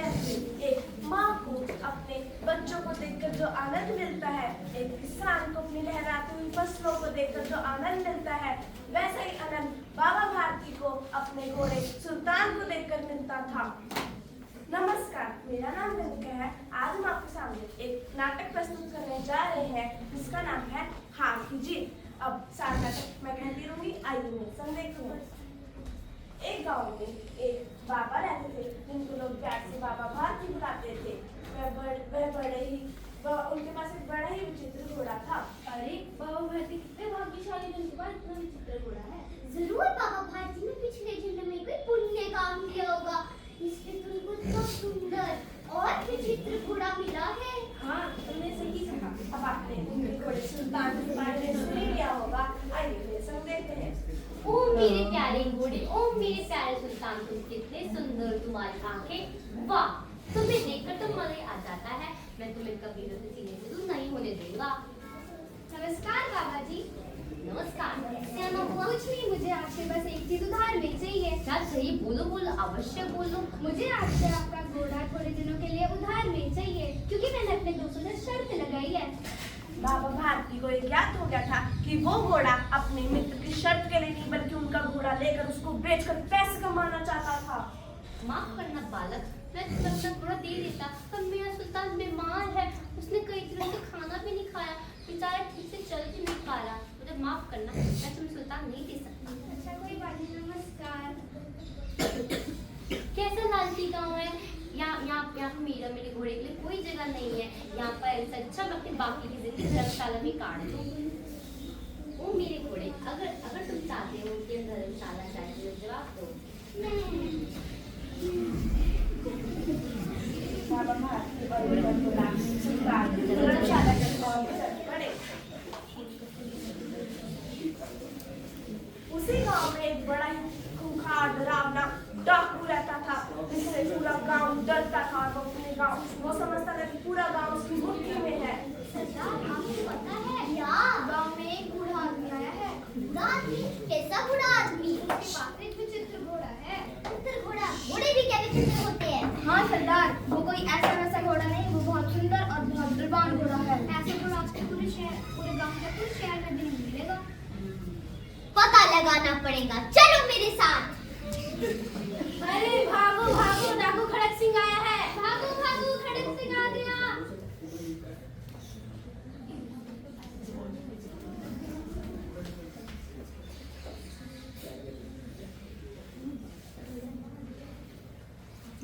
ऐसे एक माँ को अपने बच्चों को देखकर जो आनंद मिलता है, एक किसान को अपनी लहराती हुई फसलों को देखकर जो आनंद मिलता है, वैसा ही आनंद बाबा भारती को अपने घोड़े सुल्तान को देखकर मिलता था। नमस्कार, मेरा नाम गंगा है। आज हम आपके सामने एक नाटक प्रस्तुत करने जा रहे हैं जिसका नाम है हार की जीत। अब सारा नाटक मैं कहती रहूंगी, आइए मेरे संग देखते हैं। एक गांव में एक बाबा रहते थे जिनको लोग प्यार से बाबा भारती बुलाते थे। उनके पास एक बड़ा ही विचित्र घोड़ा था। अरे बाबा भारती कितने भाग्यशाली हैं, उनके पास इतना विचित्र घोड़ा है। जरूर बाबा भारती ने पिछले जन्म में कोई पुण्य काम किया होगा, इसलिए तुमको इतना सुंदर और विचित्र घोड़ा मिला है। हाँ, तुमने सही कहा। अब आपने उनके घोड़े सुल्तान के बारे में सुन ही लिया होगा, आइए मेरे संग देखते हैं। ओ मेरे प्यारे घोड़े, ओ मेरे प्यारे सुल्तान, तुम कितने सुंदर, तुम्हारी आंखें, वाह, तुम्हें देखकर तो मजा आ जाता है। मैं तुम्हें कभी भी सीने से दूर नहीं होने दूंगा। नमस्कार बाबा जी। नमस्कार, कैसे आना हुआ? कुछ नहीं, मुझे आपसे बस एक चीज उधार में चाहिए। क्या चाहिए? बोलो बोलो, अवश्य बोलो। मुझे आपसे आपका घोड़ा थोड़े दिनों के लिए उधार में चाहिए, क्योंकि मैंने अपने दोस्तों से शर्त लगाई है। बाबा भारती को एक याद हो गया था कि वो घोड़ा अपने मित्र की शर्त के लिए नहीं बल्कि उनका घोड़ा लेकर उसको बेचकर पैसे कमाना चाहता था। माफ करना बालक, मैं तुम्हें अपना घोड़ा दे देता, पर मेरा सुल्तान बीमार है, उसने कई दिनों से खाना भी नहीं खाया, बेचारा ठीक से चल भी नहीं पा रहा। मुझे माफ करना, मैं तुम्हें सुल्तान नहीं दे सकती। अच्छा कोई बात नहीं, नमस्कार। कैसा लालची गाँव है, यहाँ मेरे घोड़े के लिए कोई जगह नहीं है। यहाँ पर ऐसा अच्छा मैं अपनी बाकी की जिंदगी धर्मशाला में काट दूँ। ओ मेरे घोड़े, अगर तुम चाहते हो कि हम धर्मशाला जाए तो जवाब दो। बाबा भारती और उनका घोड़ा सुल्तान धर्मशाला के कौन चल पड़े। उसी गांव में एक बड़ा ही खूंखार डरावना डाकू रहता था, जिससे पूरा गांव डरता था। वो समझता था कि पूरा गांव उसकी मुट्ठी में है। सरदार, आपको पता है गाँव में एक बूढ़ा आदमी आया है। बूढ़ा आदमी? कैसा बूढ़ा आदमी? उसके पास एक विचित्र घोड़ा है। विचित्र घोड़ा? घोड़े भी क्या विचित्र होते हैं? हाँ सरदार, वो कोई ऐसा वैसा घोड़ा नहीं, वो बहुत सुंदर और बहुत बलवान घोड़ा है। ऐसा घोड़ा आपको पूरे गांव के कुछ शहर में भी नहीं मिलेगा। पता लगाना पड़ेगा, चलो मेरे साथ। अरे भागो भागो, डाकू खड़क सिंह आया है। भागो भागो, खड़क सिंह आ गया।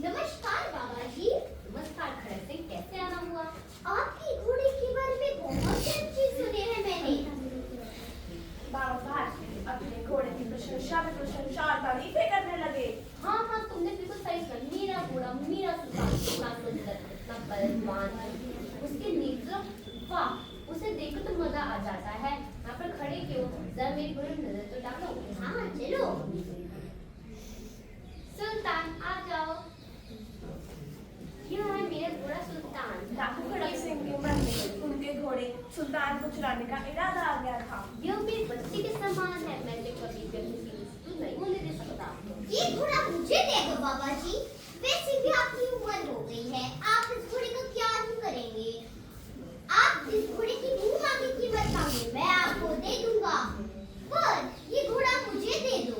नमस्कार बाबा जी। नमस्कार खड़क सिंह, कैसे आना हुआ? आपकी घोड़े के बारे में बहुत से चीज सुने हैं मैंने। बाबा भारती अपने घोड़े की प्रशंसा और तारीफें करने लगे। हाँ हाँ, तुमने बिल्कुल सही सुना। मेरा घोड़ा, मेरा सुल्तान कितना सुंदर, कितना बलवान, उसके नेत्र, वाह, उसे देखकर तो मजा आ जाता है। यहाँ पर खड़े क्यों, जरा मेरी घोड़े पर नजर तो डालो। हाँ चलो। सुल्तान आ जाओ। क्यों है मेरा घोड़ा सुल्तान? डाकू खड़क सिंह के मन में उनके घोड़े सुल्तान को चुराने का इरादा आ गया था। यह मेरे बच्चे के समान है, मैं तो कभी भी अपनी सीधी नहीं होने दे सकता। ये घोड़ा मुझे दे दो बाबा जी। वैसे भी आपकी उम्र हो गई है, आप इस घोड़े का क्या ही करेंगे? आप इस घोड़े की मुंह मांगी कीमत मांगे, मैं आपको दे दूंगा, पर ये घोड़ा मुझे दे दो।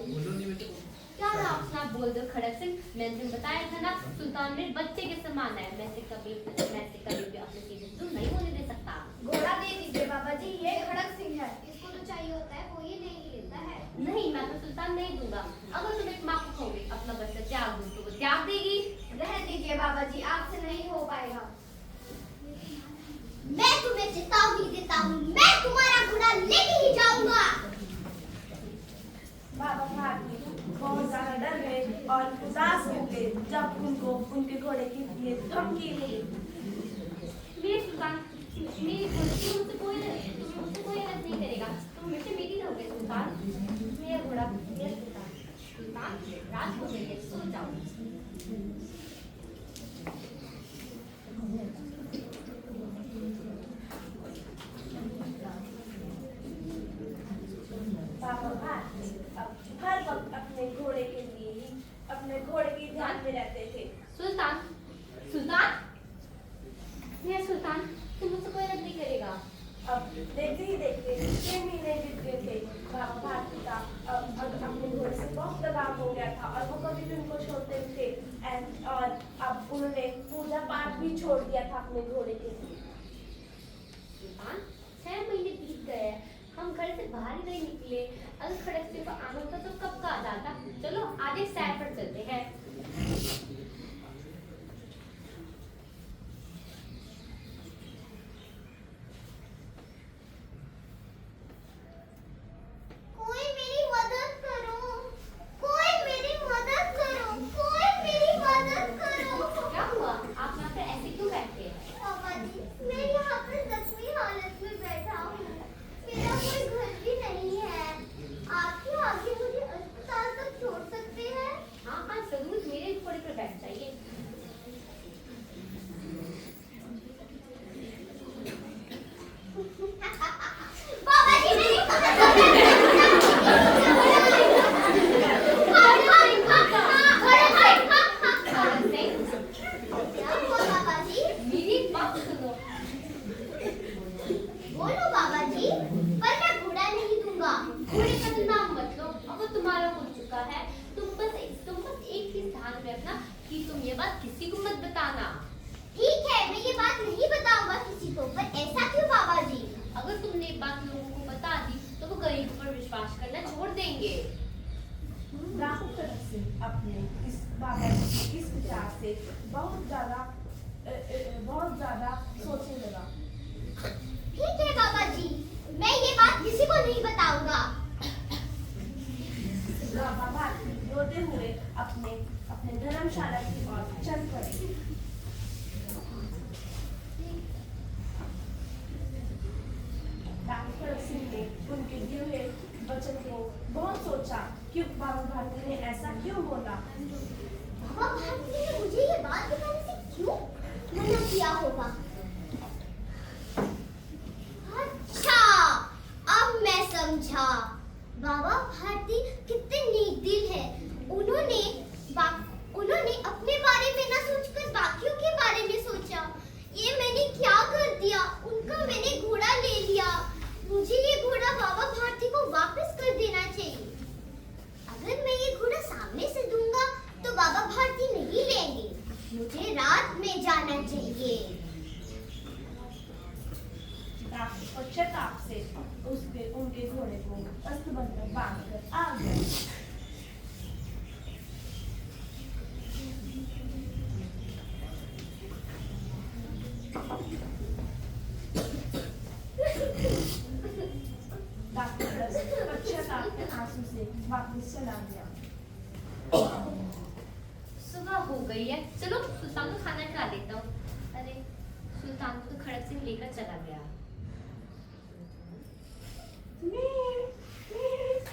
क्या अपना बोल दो खड़क सिंह, मैंने तुम्हें बताया था ना, सुल्तान मेरे बच्चे के समान है, मैं से कभी भी अपने सीधे दूर नहीं होने दे सकता। घोड़ा दे दीजिए बाबा जी, ये खड़क सिंह है, इसको तो चाहिए होता है, वो ये नहीं लेता है। नहीं, मैं तो सुल्तान नहीं दूंगा। अगर तुम एक माँ को कहोगे अपना बच्चा त्याग दूं तो वो त्याग देगी। रह दीजिए बाबा जी, आपसे नहीं हो पाएगा। मैं तुम्हें चेतावनी देता हूँ, मैं तुम्हारा घोड़ा लेके ही जाऊंगा। बाबा भारती बहुत ज्यादा डर गए और उदास हो गए जब उनको उनके घोड़े की ये धमकी मिली। मेरे सुल्तान, मेरी घोड़े की मुझसे कोई हेल्प नहीं करेगा, तुम मुझसे मेरी रहोगे सुल्तान। मेरा घोड़ा, मेरा सुल्तान। सुल्तान, रात हो गई है, सो जाओ। बाबा भारती अब हर वक्त अपने घोड़े के लिए ही अपने घोड़े के ध्यान में रहते थे। सुल्तान, और अब उन्होंने पूजा पाठ भी छोड़ दिया था अपने घोड़े के लिए। सुल्तान, 6 महीने बीत गए हैं, हम घर से बाहर ही नहीं निकले। अगर खड़क सिंह को आना होता तो कब का आ जाता। चलो आज एक सैर पर चलते हैं। कोई मेरी मदद करो, कोई मेरी मदद करो, कोई मेरी मदद करो। क्या हुआ? आप यहाँ पर ऐसे क्यों बैठे हैं? पापा जी, मैं यहाँ पर जख्मी हालत में बैठा हूँ। मेरा कोई घर भी नहीं है। आप ही आगे मुझे अस्पताल तक छोड़ सकते हैं? हाँ हाँ जरूर, मेरे घोड़े पर बैठ जाइए। पापा जी, मेरी मदद करो। खड़क सिंह, क्या हुआ पापा जी? मेरी बात सुनो। बोलो बाबा जी, पर मैं घोड़ा नहीं दूंगा। घोड़े का तो नाम मत लो, अब वो तुम्हारा हो चुका है। तुम बस एक चीज ध्यान में रखना कि तुम ये बात किसी को मत बताना। ठीक है, मैं ये बात नहीं बताऊंगा किसी को, पर ऐसा क्यों बाबा जी? अगर तुमने ये बात लोगों को बता दी तो वो गरीबों पर विश्वास करना छोड़ देंगे। राहु खड़क सिंह अपने इस बाबा जी के इस विचार से बहुत ज्यादा सोचने लगा। ठीक है बाबा जी, मैं ये बात किसी को नहीं बताऊंगा। बाबा भारती रोते हुए अपने अपने धर्मशाला की ओर चल पड़े। राहु खड़क सिंह ने उनके दिए हुए वचन को बहुत सोचा कि बाबा भारती ने ऐसा क्यों बोला। बाबा भारती ने मुझे ये बात बताने से क्यों मना किया होगा? अच्छा, अब मैं समझा। बाबा भारती कितने नेक दिल है। उन्होंने अपने बारे में ना सोचकर बाकियों के बारे में सोचा। ये मैंने क्या कर दिया? उनका मैंने घोड़ा ले लिया। मुझे ये घोड़ा बाबा भारती को वापस कर देना चाहिए। अगर मैं ये घोड़ा सामने से दूंगा तो बाबा भारती नहीं लेंगे। मुझे रात में जाना चाहिए। राहु पश्चाताप से उनके घोड़े को अस्तबल पर बांधकर आ गया। पश्चाताप के आंसू से वापस चला गया। सुबह हो गई है, चलो सुल्तान को खाना खिला देता हूँ। अरे सुल्तान को तो खड़क सिंह लेकर चला गया।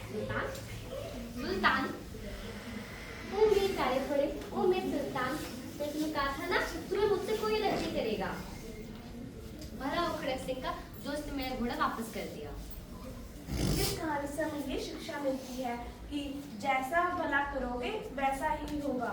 सुल्तान, सुल्तान, ओ मेरे प्यारे घोड़े, ओ मेरे सुल्तान, मैं तुम्हें कहा था ना तुम्हें मुझसे कोई अलग नहीं करेगा। भला वो खड़क सिंह का जो उसने मेरा घोड़ा वापस कर दिया। इस कहानी से हमें ये शिक्षा मिलती है कि जैसा भला करोगे वैसा ही होगा।